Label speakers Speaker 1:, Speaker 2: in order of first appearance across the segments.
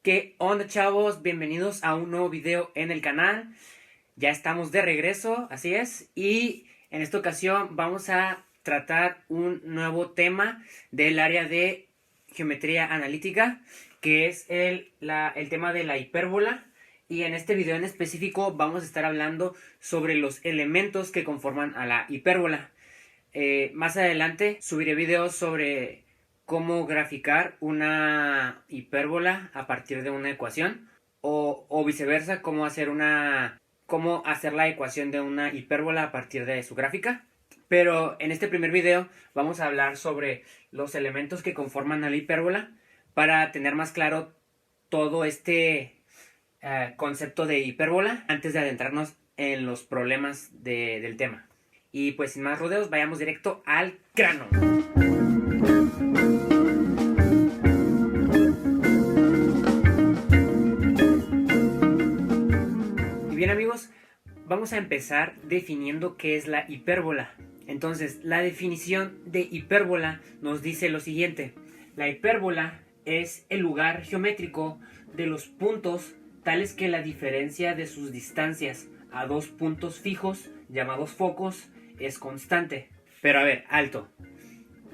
Speaker 1: ¿Qué onda, chavos? Bienvenidos a un nuevo video en el canal. Ya estamos de regreso, así es. Y en esta ocasión vamos a tratar un nuevo tema del área de geometría analítica, que es el tema de la hipérbola. Y en este video en específico vamos a estar hablando sobre los elementos que conforman a la hipérbola. Más adelante subiré videos sobre cómo graficar una hipérbola a partir de una ecuación o viceversa, cómo hacer la ecuación de una hipérbola a partir de su gráfica. Pero en este primer video vamos a hablar sobre los elementos que conforman a la hipérbola para tener más claro todo este concepto de hipérbola antes de adentrarnos en los problemas del tema. Y pues sin más rodeos, vayamos directo al grano. Y bien, amigos, vamos a empezar definiendo qué es la hipérbola. Entonces, la definición de hipérbola nos dice lo siguiente: la hipérbola es el lugar geométrico de los puntos tales que la diferencia de sus distancias a dos puntos fijos llamados focos es constante. Pero a ver, alto.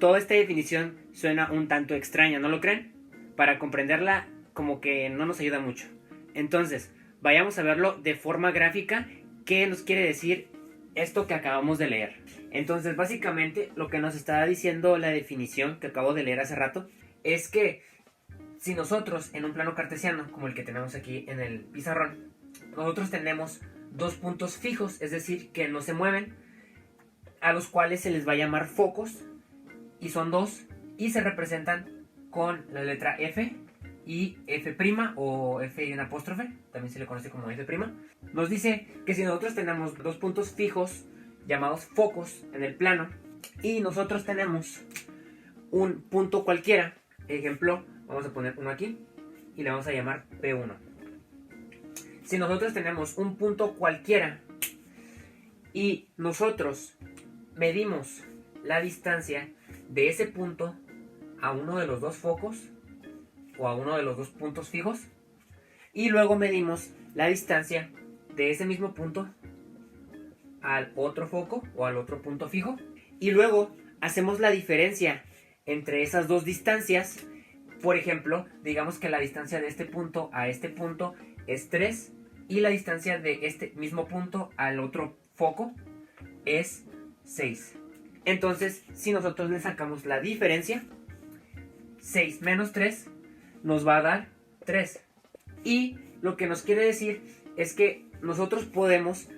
Speaker 1: Toda esta definición suena un tanto extraña, ¿no lo creen? Para comprenderla como que no nos ayuda mucho. Entonces, vayamos a verlo de forma gráfica. ¿Qué nos quiere decir esto que acabamos de leer? Entonces, básicamente, lo que nos está diciendo la definición que acabo de leer hace rato es que si nosotros en un plano cartesiano, como el que tenemos aquí en el pizarrón, nosotros tenemos dos puntos fijos, es decir, que no se mueven, a los cuales se les va a llamar focos, y son dos, y se representan con la letra F y F' o F y un apóstrofe, también se le conoce como F'. Nos dice que si nosotros tenemos dos puntos fijos llamados focos en el plano, y nosotros tenemos un punto cualquiera, ejemplo, vamos a poner uno aquí, y le vamos a llamar P1. Si nosotros tenemos un punto cualquiera y nosotros medimos la distancia de ese punto a uno de los dos focos o a uno de los dos puntos fijos, y luego medimos la distancia de ese mismo punto al otro foco o al otro punto fijo, y luego hacemos la diferencia entre esas dos distancias. Por ejemplo, digamos que la distancia de este punto a este punto es 3 y la distancia de este mismo punto al otro foco es 6. Entonces, si nosotros le sacamos la diferencia, 6 menos 3 nos va a dar 3. Y lo que nos quiere decir es que nosotros podemos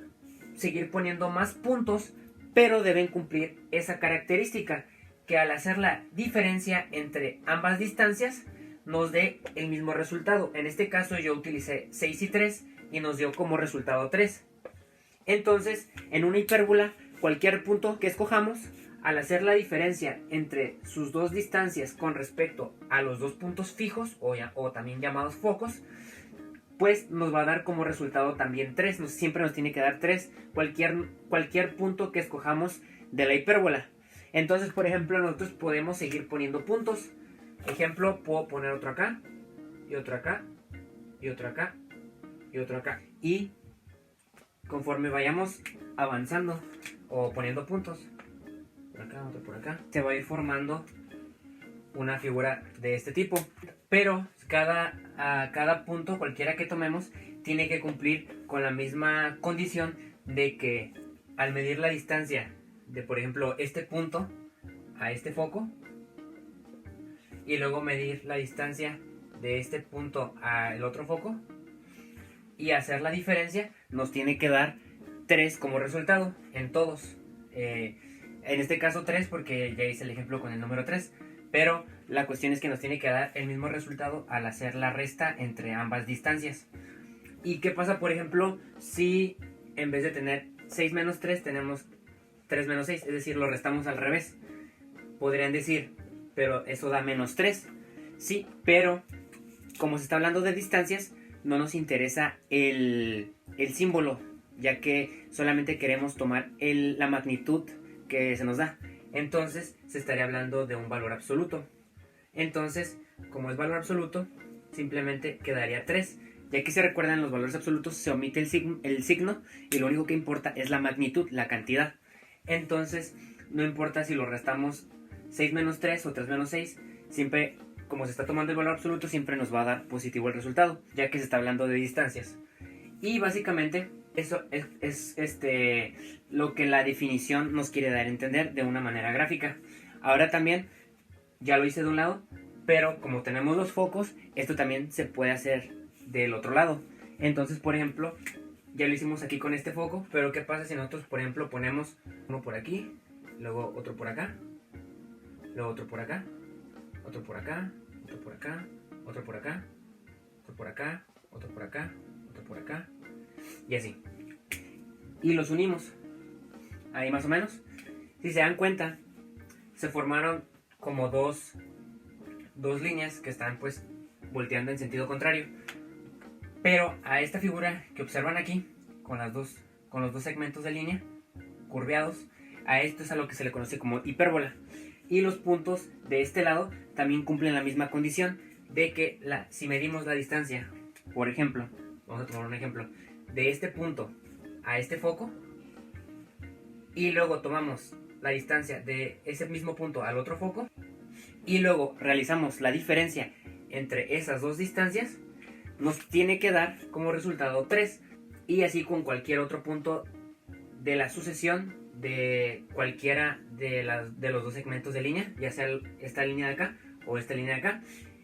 Speaker 1: seguir poniendo más puntos, pero deben cumplir esa característica, que al hacer la diferencia entre ambas distancias nos dé el mismo resultado. En este caso yo utilicé 6 y 3 y nos dio como resultado 3. Entonces, en una hipérbola, cualquier punto que escojamos, al hacer la diferencia entre sus dos distancias con respecto a los dos puntos fijos o también llamados focos, pues nos va a dar como resultado también 3. Siempre nos tiene que dar 3 cualquier punto que escojamos de la hipérbola. Entonces, por ejemplo, nosotros podemos seguir poniendo puntos. Ejemplo, puedo poner otro acá, y otro acá, y otro acá, y otro acá. Y conforme vayamos avanzando o poniendo puntos, por acá, otro por acá, se va a ir formando una figura de este tipo. Pero cada punto, cualquiera que tomemos, tiene que cumplir con la misma condición de que al medir la distancia de, por ejemplo, este punto a este foco, y luego medir la distancia de este punto al otro foco y hacer la diferencia, nos tiene que dar 3 como resultado en todos. En este caso 3 porque ya hice el ejemplo con el número 3, pero la cuestión es que nos tiene que dar el mismo resultado al hacer la resta entre ambas distancias. ¿Y qué pasa, por ejemplo, si en vez de tener 6 menos 3 tenemos 3 menos 6? Es decir, lo restamos al revés. Podrían decir, pero eso da menos 3. Sí, pero como se está hablando de distancias, no nos interesa el símbolo, ya que solamente queremos tomar la magnitud que se nos da. Entonces se estaría hablando de un valor absoluto. Entonces, como es valor absoluto, simplemente quedaría 3. Ya que se recuerdan los valores absolutos, se omite el signo y lo único que importa es la magnitud, la cantidad. Entonces, no importa si lo restamos 6 menos 3 o 3 menos 6, siempre, como se está tomando el valor absoluto, siempre nos va a dar positivo el resultado, ya que se está hablando de distancias. Y básicamente, eso es lo que la definición nos quiere dar a entender de una manera gráfica. Ahora también, ya lo hice de un lado, pero como tenemos los focos, esto también se puede hacer del otro lado. Entonces, por ejemplo, ya lo hicimos aquí con este foco, pero ¿qué pasa si nosotros, por ejemplo, ponemos uno por aquí, luego otro por acá, luego otro por acá, otro por acá, otro por acá, otro por acá, otro por acá, otro por acá, otro por acá, y así? Y los unimos, ahí más o menos. Si se dan cuenta, se formaron como dos líneas que están pues volteando en sentido contrario. Pero a esta figura que observan aquí, con los dos segmentos de línea curveados, a esto es a lo que se le conoce como hipérbola. Y los puntos de este lado también cumplen la misma condición de que si medimos la distancia, por ejemplo, vamos a tomar un ejemplo, de este punto a este foco, y luego tomamos la distancia de ese mismo punto al otro foco, y luego realizamos la diferencia entre esas dos distancias, nos tiene que dar como resultado 3. Y así con cualquier otro punto de la sucesión de cualquiera de los dos segmentos de línea, ya sea esta línea de acá o esta línea de acá,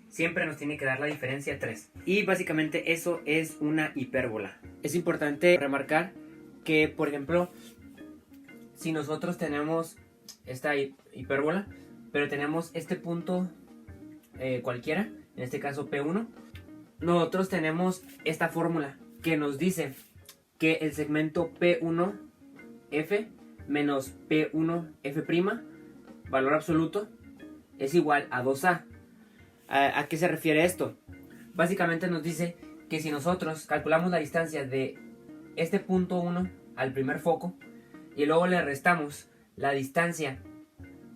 Speaker 1: siempre nos tiene que dar la diferencia 3. Y básicamente eso es una hipérbola. Es importante remarcar que, por ejemplo, si nosotros tenemos esta hipérbola, pero tenemos este punto cualquiera, en este caso P1, nosotros tenemos esta fórmula que nos dice que el segmento P1F menos P1F', valor absoluto, es igual a 2A. ¿A qué se refiere esto? Básicamente nos dice que si nosotros calculamos la distancia de este punto 1 al primer foco y luego le restamos la distancia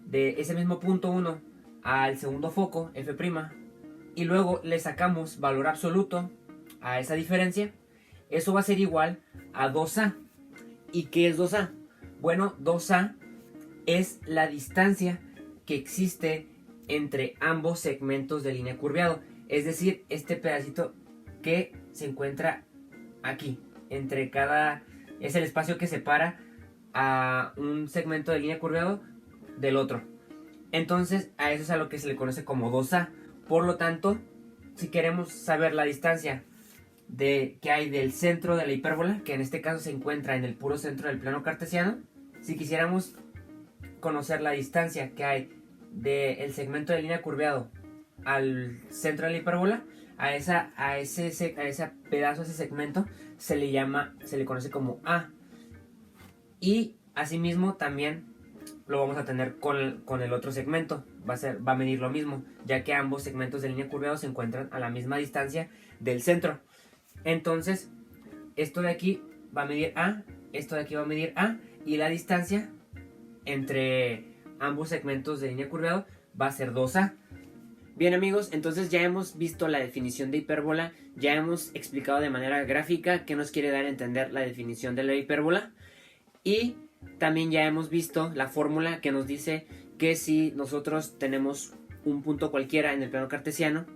Speaker 1: de ese mismo punto 1 al segundo foco, F', y luego le sacamos valor absoluto a esa diferencia, eso va a ser igual a 2A. ¿Y qué es 2A? Bueno, 2A es la distancia que existe entre ambos segmentos de línea curveado, es decir, este pedacito que se encuentra aquí, entre cada, es el espacio que separa a un segmento de línea curveado del otro. Entonces a eso es a lo que se le conoce como 2A. Por lo tanto, si queremos saber la distancia que hay del centro de la hipérbola, que en este caso se encuentra en el puro centro del plano cartesiano, si quisiéramos conocer la distancia que hay del segmento de línea curveado al centro de la hipérbola, a ese pedazo, a ese segmento, se le conoce como A. Y asimismo también lo vamos a tener con el otro segmento. Va a medir lo mismo, ya que ambos segmentos de línea curveada se encuentran a la misma distancia del centro. Entonces, esto de aquí va a medir A, esto de aquí va a medir A, y la distancia entre ambos segmentos de línea curveada va a ser 2A. Bien amigos, entonces ya hemos visto la definición de hipérbola, ya hemos explicado de manera gráfica qué nos quiere dar a entender la definición de la hipérbola, y también ya hemos visto la fórmula que nos dice que si nosotros tenemos un punto cualquiera en el plano cartesiano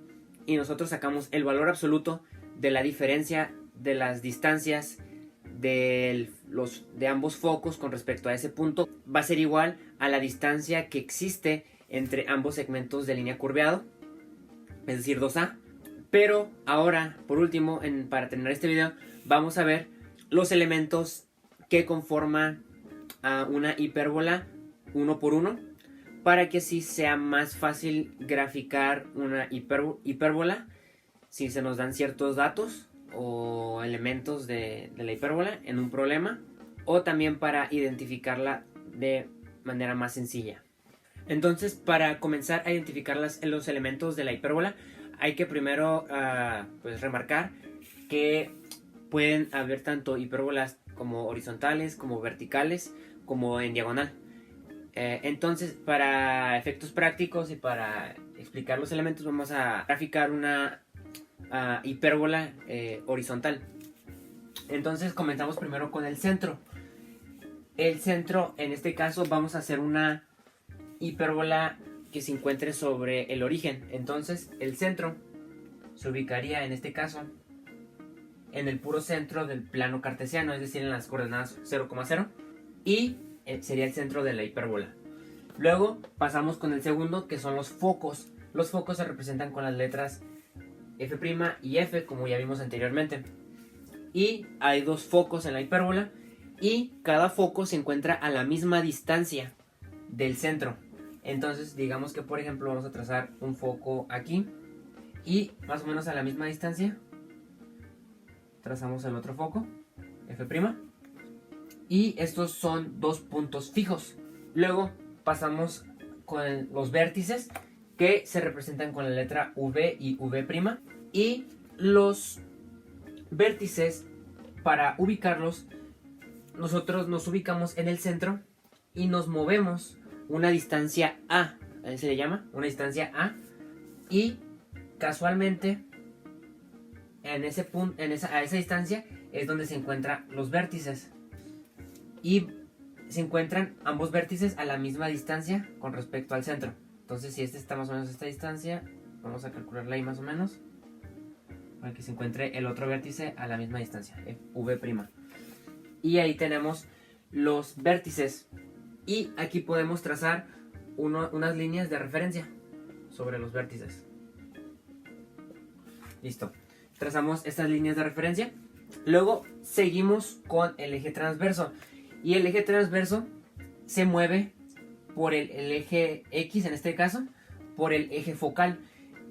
Speaker 1: y nosotros sacamos el valor absoluto de la diferencia de las distancias de ambos focos con respecto a ese punto, va a ser igual a la distancia que existe entre ambos segmentos de línea curveado, es decir 2A. Pero ahora, por último, para terminar este video, vamos a ver los elementos que conforman a una hipérbola uno por uno, para que así sea más fácil graficar una hipérbola si se nos dan ciertos datos o elementos de la hipérbola en un problema, o también para identificarla de manera más sencilla. Entonces, para comenzar a identificar los elementos de la hipérbola, hay que primero pues remarcar que pueden haber tanto hipérbolas como horizontales, como verticales, como en diagonal. Entonces, para efectos prácticos y para explicar los elementos, vamos a graficar una hipérbola horizontal. Entonces comenzamos primero con el centro. El centro, en este caso, vamos a hacer una hipérbola que se encuentre sobre el origen. Entonces el centro se ubicaría en este caso en el puro centro del plano cartesiano, es decir, en las coordenadas 0,0, y sería el centro de la hipérbola. Luego pasamos con el segundo, que son los focos. Los focos se representan con las letras F' y F, como ya vimos anteriormente. Y hay dos focos en la hipérbola, y cada foco se encuentra a la misma distancia del centro. Entonces digamos que, por ejemplo, vamos a trazar un foco aquí, y más o menos a la misma distancia trazamos el otro foco, F', y estos son dos puntos fijos. Luego pasamos con los vértices, que se representan con la letra V y V', y los vértices, para ubicarlos, nosotros nos ubicamos en el centro y nos movemos una distancia A, se le llama una distancia A, y casualmente en ese punto, a esa distancia es donde se encuentran los vértices, y se encuentran ambos vértices a la misma distancia con respecto al centro. Entonces, si este está más o menos a esta distancia, vamos a calcularla ahí más o menos para que se encuentre el otro vértice a la misma distancia, V'. Y ahí tenemos los vértices, y aquí podemos trazar unas líneas de referencia sobre los vértices. Listo, trazamos estas líneas de referencia. Luego seguimos con el eje transverso, y el eje transverso se mueve por el eje X, en este caso, por el eje focal.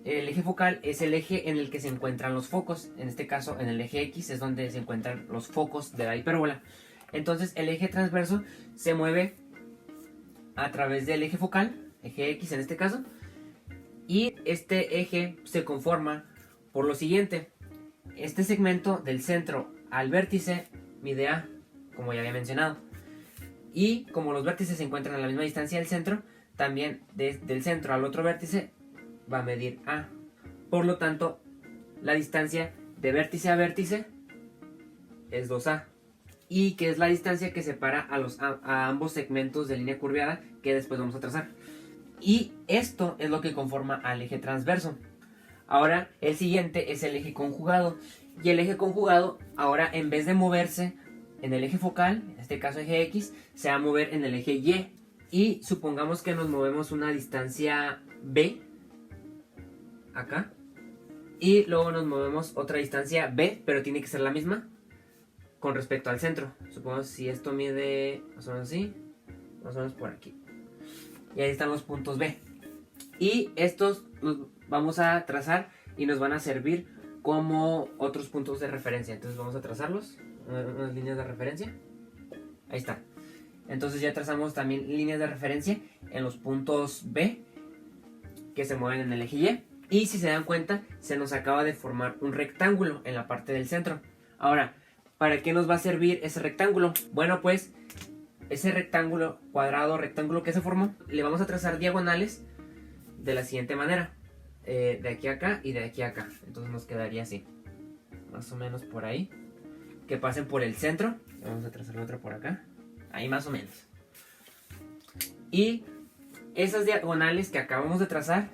Speaker 1: El eje focal es el eje en el que se encuentran los focos. En este caso, en el eje X es donde se encuentran los focos de la hipérbola. Entonces el eje transverso se mueve a través del eje focal, eje X en este caso, y este eje se conforma por lo siguiente. Este segmento del centro al vértice mide A, como ya había mencionado, y como los vértices se encuentran a la misma distancia del centro, también del centro al otro vértice va a medir A. Por lo tanto, la distancia de vértice a vértice es 2A, y que es la distancia que separa a ambos segmentos de línea curveada que después vamos a trazar. Y esto es lo que conforma al eje transverso. Ahora el siguiente es el eje conjugado, y el eje conjugado ahora, en vez de moverse en el eje focal, en este caso eje X, se va a mover en el eje Y. Y supongamos que nos movemos una distancia B acá, y luego nos movemos otra distancia B, pero tiene que ser la misma con respecto al centro. Supongamos si esto mide más o menos así, más o menos por aquí, y ahí están los puntos B, y estos los vamos a trazar y nos van a servir como otros puntos de referencia. Entonces vamos a trazarlos, unas líneas de referencia. Ahí está. Entonces ya trazamos también líneas de referencia en los puntos B que se mueven en el eje Y. Y si se dan cuenta, se nos acaba de formar un rectángulo en la parte del centro. Ahora, ¿para qué nos va a servir ese rectángulo? Bueno, pues ese rectángulo, cuadrado, rectángulo que se formó, le vamos a trazar diagonales de la siguiente manera. De aquí a acá y de aquí a acá. Entonces nos quedaría así, más o menos por ahí, que pasen por el centro. Vamos a trazar otra por acá, ahí más o menos. Y esas diagonales que acabamos de trazar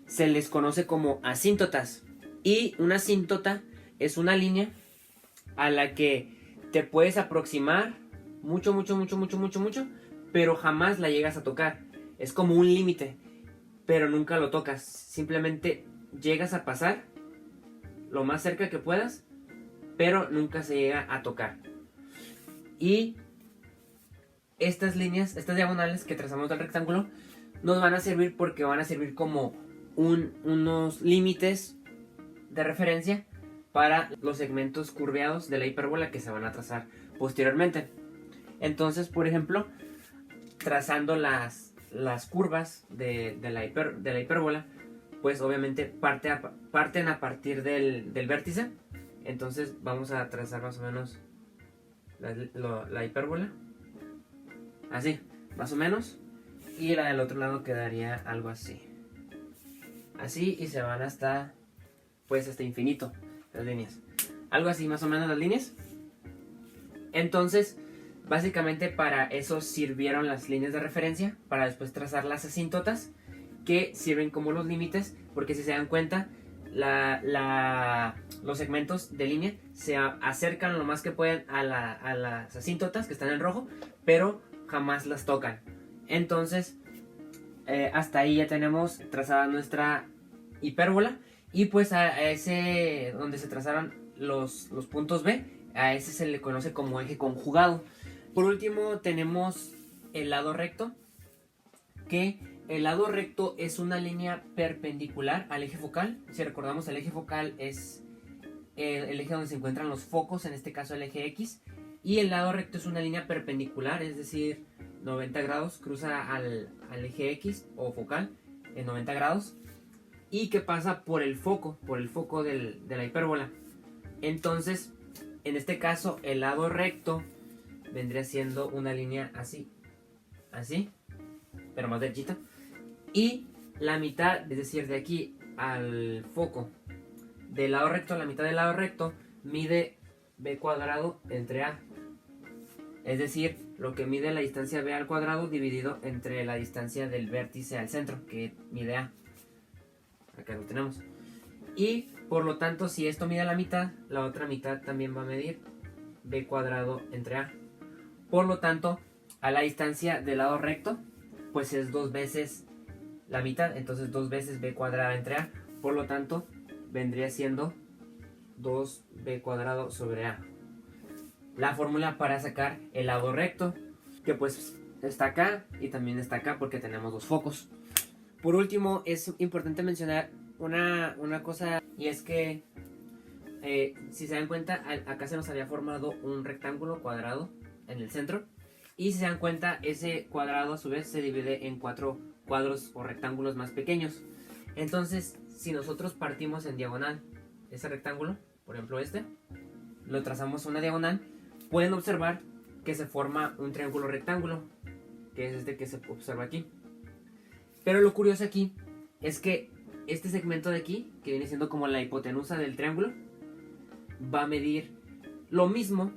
Speaker 1: se les conoce como asíntotas. Y una asíntota es una línea a la que te puedes aproximar mucho, pero jamás la llegas a tocar. Es como un límite, pero nunca lo tocas. Simplemente llegas a pasar lo más cerca que puedas, pero nunca se llega a tocar. Y estas líneas, estas diagonales que trazamos del rectángulo, nos van a servir porque van a servir como unos límites de referencia para los segmentos curveados de la hipérbola que se van a trazar posteriormente. Entonces, por ejemplo, trazando las curvas de la hipérbola, pues obviamente parten a partir del vértice. Entonces vamos a trazar más o menos la hipérbola así, más o menos, y la del otro lado quedaría algo así, y se van hasta pues hasta infinito las líneas. Algo así más o menos las líneas. Entonces, básicamente para eso sirvieron las líneas de referencia, para después trazar las asíntotas, que sirven como los límites, porque si se dan cuenta, los segmentos de línea se acercan lo más que pueden a las asíntotas que están en rojo, pero jamás las tocan. Entonces, hasta ahí ya tenemos trazada nuestra hipérbola, y pues a ese donde se trazaron los puntos B, a ese se le conoce como eje conjugado. Por último tenemos el lado recto, que el lado recto es una línea perpendicular al eje focal. Si recordamos, el eje focal es el eje donde se encuentran los focos, en este caso el eje X, y el lado recto es una línea perpendicular, es decir, 90 grados, cruza al eje X o focal en 90 grados, y que pasa por el foco de la hipérbola. Entonces, en este caso, el lado recto vendría siendo una línea así, pero más derechita. Y la mitad, es decir, de aquí al foco del lado recto, la mitad del lado recto mide b cuadrado entre a. Es decir, lo que mide la distancia b al cuadrado dividido entre la distancia del vértice al centro, que mide a. Acá lo tenemos. Y por lo tanto, si esto mide la mitad, la otra mitad también va a medir b cuadrado entre a. Por lo tanto, a la distancia del lado recto, pues es 2 veces la mitad, entonces 2 veces b cuadrada entre a. Por lo tanto, vendría siendo 2b cuadrado sobre a. La fórmula para sacar el lado recto, que pues está acá y también está acá porque tenemos dos focos. Por último, es importante mencionar una cosa, y es que si se dan cuenta, acá se nos había formado un rectángulo cuadrado en el centro, y si se dan cuenta, ese cuadrado a su vez se divide en 4 cuadros o rectángulos más pequeños. Entonces, si nosotros partimos en diagonal ese rectángulo, por ejemplo lo trazamos una diagonal, pueden observar que se forma un triángulo rectángulo, que es este que se observa aquí. Pero lo curioso aquí es que este segmento de aquí, que viene siendo como la hipotenusa del triángulo, va a medir lo mismo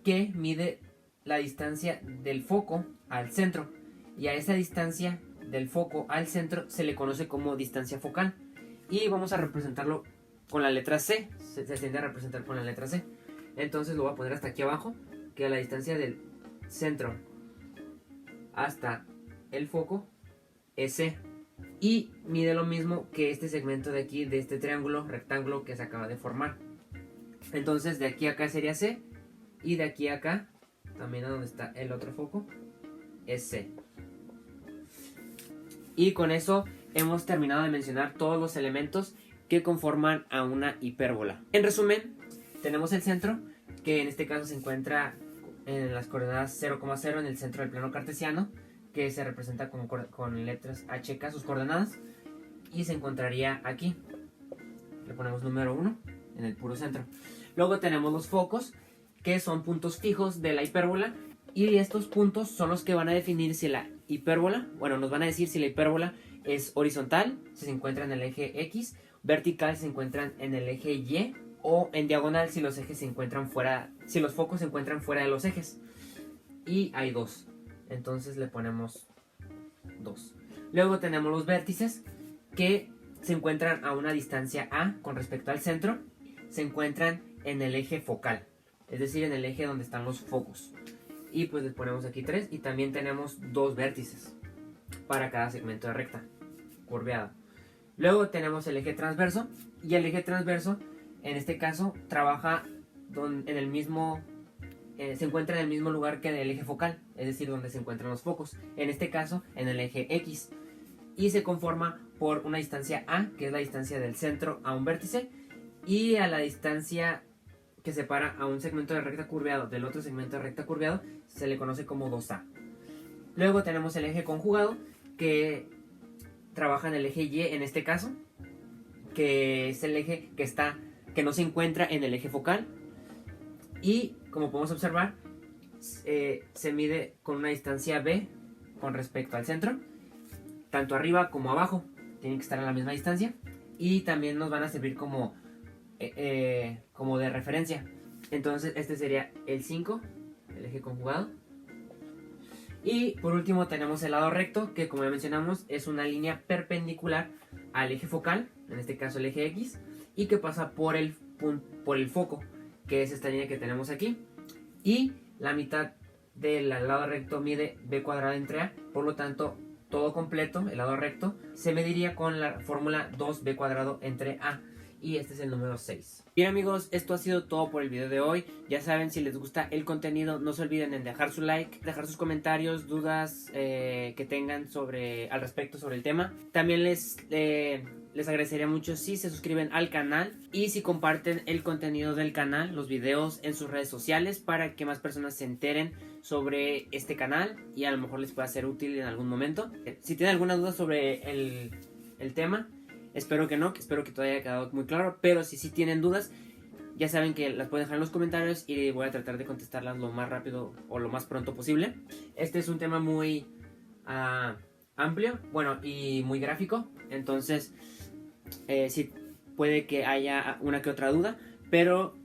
Speaker 1: que mide la distancia del foco al centro. Y a esa distancia del foco al centro se le conoce como distancia focal. Y vamos a representarlo con la letra C. Se tiende a representar con la letra C. Entonces lo voy a poner hasta aquí abajo, que la distancia del centro hasta el foco es C. Y mide lo mismo que este segmento de aquí, de este triángulo rectángulo que se acaba de formar. Entonces de aquí a acá sería C, y de aquí a acá, también a donde está el otro foco, es C. Y con eso hemos terminado de mencionar todos los elementos que conforman a una hipérbola. En resumen, tenemos el centro, que en este caso se encuentra en las coordenadas 0,0 en el centro del plano cartesiano, que se representa con letras HK sus coordenadas, y se encontraría aquí. Le ponemos número 1 en el puro centro. Luego tenemos los focos, que son puntos fijos de la hipérbola, y estos puntos son los que van a definir si la hipérbola, nos van a decir si la hipérbola es horizontal, si se encuentra en el eje X, vertical si se encuentran en el eje Y, o en diagonal si los ejes se encuentran fuera, si los focos se encuentran fuera de los ejes. Y hay dos. Entonces le ponemos 2. Luego tenemos los vértices, que se encuentran a una distancia A con respecto al centro. Se encuentran en el eje focal, es decir, en el eje donde están los focos. Y pues les ponemos aquí 3. Y también tenemos 2 vértices para cada segmento de recta curveada. Luego tenemos el eje transverso. Y el eje transverso, en este caso, trabaja en el mismo... se encuentra en el mismo lugar que en el eje focal, es decir, donde se encuentran los focos, en este caso en el eje X, y se conforma por una distancia A, que es la distancia del centro a un vértice, y a la distancia que separa a un segmento de recta curveado del otro segmento de recta curveado se le conoce como 2A. Luego tenemos el eje conjugado, que trabaja en el eje Y en este caso, que es el eje que no se encuentra en el eje focal, y como podemos observar, se mide con una distancia B con respecto al centro, tanto arriba como abajo tienen que estar a la misma distancia, y también nos van a servir como de referencia. Entonces este sería el 5, el eje conjugado. Y por último tenemos el lado recto, que como ya mencionamos es una línea perpendicular al eje focal, en este caso el eje X, y que pasa por el foco, que es esta línea que tenemos aquí. Y la mitad del lado recto mide b cuadrado entre a, por lo tanto todo completo, el lado recto, se mediría con la fórmula 2b cuadrado entre a. Y este es el número 6. Bien amigos, esto ha sido todo por el video de hoy. Ya saben, si les gusta el contenido, no se olviden en dejar su like, dejar sus comentarios, dudas que tengan al respecto sobre el tema. También les agradecería mucho si se suscriben al canal y si comparten el contenido del canal, los videos en sus redes sociales, para que más personas se enteren sobre este canal y a lo mejor les pueda ser útil en algún momento. Si tienen alguna duda sobre el tema, espero que no, espero que todo haya quedado muy claro, pero si sí tienen dudas, ya saben que las pueden dejar en los comentarios y voy a tratar de contestarlas lo más rápido o lo más pronto posible. Este es un tema muy amplio, bueno, y muy gráfico, entonces sí puede que haya una que otra duda, pero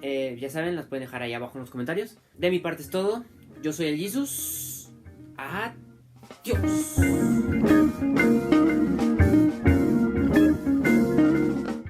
Speaker 1: ya saben, las pueden dejar ahí abajo en los comentarios. De mi parte es todo, yo soy el Jesus, adiós.